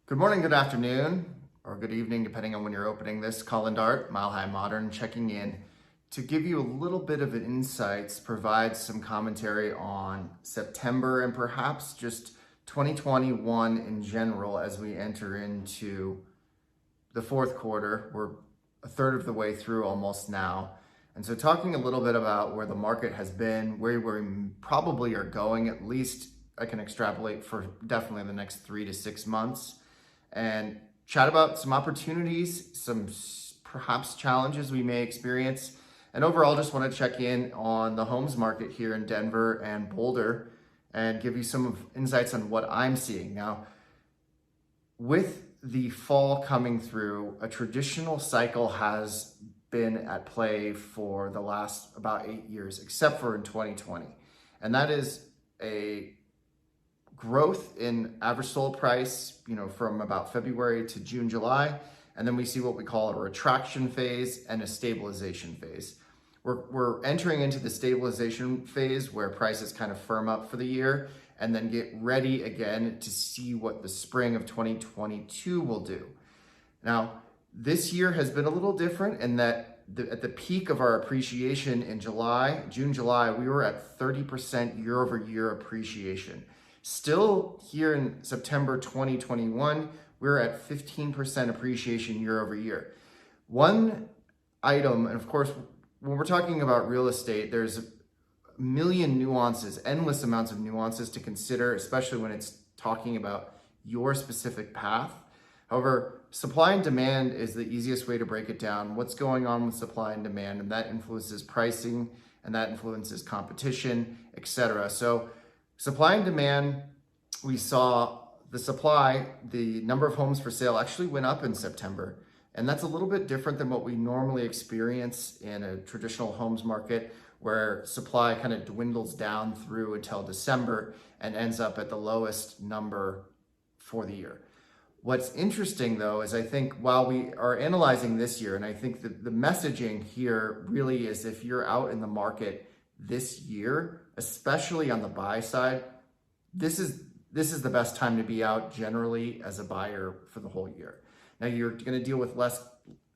Good morning, good afternoon, or good evening, depending on when you're opening this. Colin Dart, Mile High Modern, checking in to give you a little bit of insights, provide some commentary on September and perhaps just 2021 in general as we enter into the fourth quarter. We're a third of the way through almost now. And so talking a little bit about where the market has been, where we probably are going, at least I can extrapolate for definitely the next 3 to 6 months, and chat about some opportunities, some perhaps challenges we may experience. And overall, just want to check in on the homes market here in Denver and Boulder and give you some insights on what I'm seeing. Now, with the fall coming through, a traditional cycle has been at play for the last about 8 years, except for in 2020. And that is a growth in average sold price, from about February to June, July. And then we see what we call a retraction phase and a stabilization phase. We're entering into the stabilization phase where prices kind of firm up for the year and then get ready again to see what the spring of 2022 will do. Now, this year has been a little different in that at the peak of our appreciation in June, July, we were at 30% year over year appreciation. Still here in September 2021, we're at 15% appreciation year over year. One item, and of course, when we're talking about real estate, there's a million nuances, endless amounts of nuances to consider, especially when it's talking about your specific path. However, supply and demand is the easiest way to break it down. What's going on with supply and demand, and that influences pricing, and that influences competition, etc. So supply and demand, we saw the number of homes for sale actually went up in September. And that's a little bit different than what we normally experience in a traditional homes market where supply kind of dwindles down through until December and ends up at the lowest number for the year. What's interesting though is I think while we are analyzing this year, and I think the messaging here really is if you're out in the market this year, especially on the buy side, this is the best time to be out generally as a buyer for the whole year. Now you're going to deal with less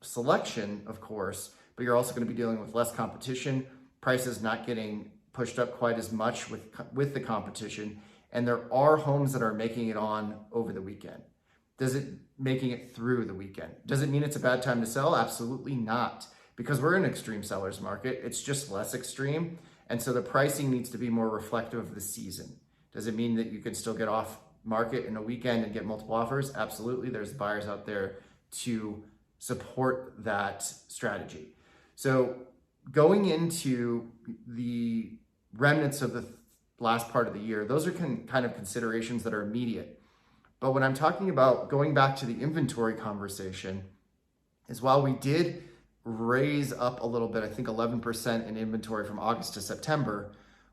selection, of course, but you're also going to be dealing with less competition, prices not getting pushed up quite as much with the competition, and there are homes that are making it on over the weekend. Does it making it through the weekend? Does it mean it's a bad time to sell? Absolutely not, because we're in an extreme seller's market. It's just less extreme. And so the pricing needs to be more reflective of the season. Does it mean that you can still get off market in a weekend and get multiple offers? Absolutely. There's buyers out there to support that strategy. So going into the remnants of the last part of the year, those are kind of considerations that are immediate. But when I'm talking about going back to the inventory conversation, is while we did raise up a little bit, I think 11% in inventory from August to September,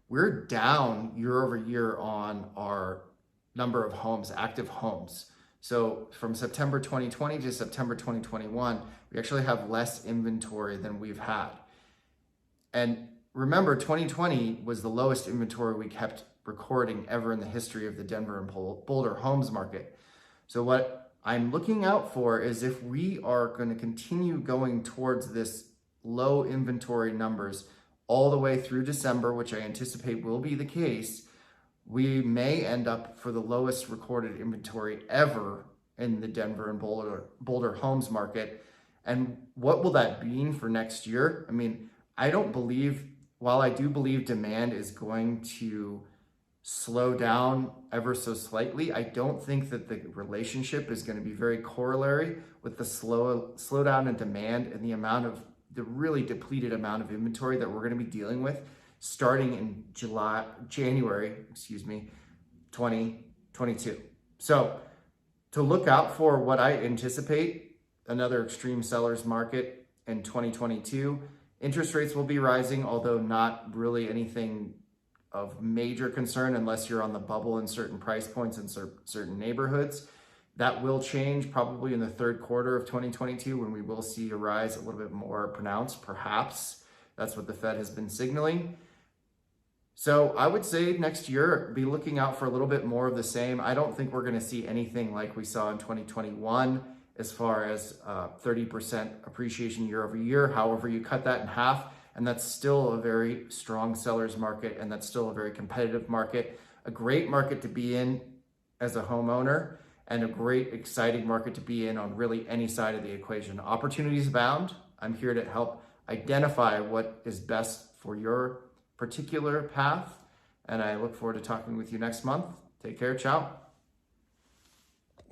we're down year over year on our number of homes, active homes. So from September 2020 to September 2021, we actually have less inventory than we've had. And remember, 2020 was the lowest inventory we kept recording ever in the history of the Denver and Boulder homes market. So what I'm looking out for is if we are going to continue going towards this low inventory numbers all the way through December, which I anticipate will be the case, we may end up for the lowest recorded inventory ever in the Denver and Boulder homes market. And what will that mean for next year? I mean, while I do believe demand is going to slow down ever so slightly, I don't think that the relationship is going to be very corollary with the slowdown in demand and the really depleted amount of inventory that we're going to be dealing with starting in January 2022. So to look out for what I anticipate, another extreme seller's market in 2022, interest rates will be rising, although not really anything of major concern unless you're on the bubble in certain price points in certain neighborhoods. That will change probably in the third quarter of 2022 when we will see a rise a little bit more pronounced, perhaps. That's what the Fed has been signaling. So I would say next year, be looking out for a little bit more of the same. I don't think we're going to see anything like we saw in 2021 as far as 30% appreciation year over year. However, you cut that in half, and that's still a very strong seller's market, and that's still a very competitive market, a great market to be in as a homeowner, and a great, exciting market to be in on really any side of the equation. Opportunities abound. I'm here to help identify what is best for your particular path, and I look forward to talking with you next month. Take care. Ciao.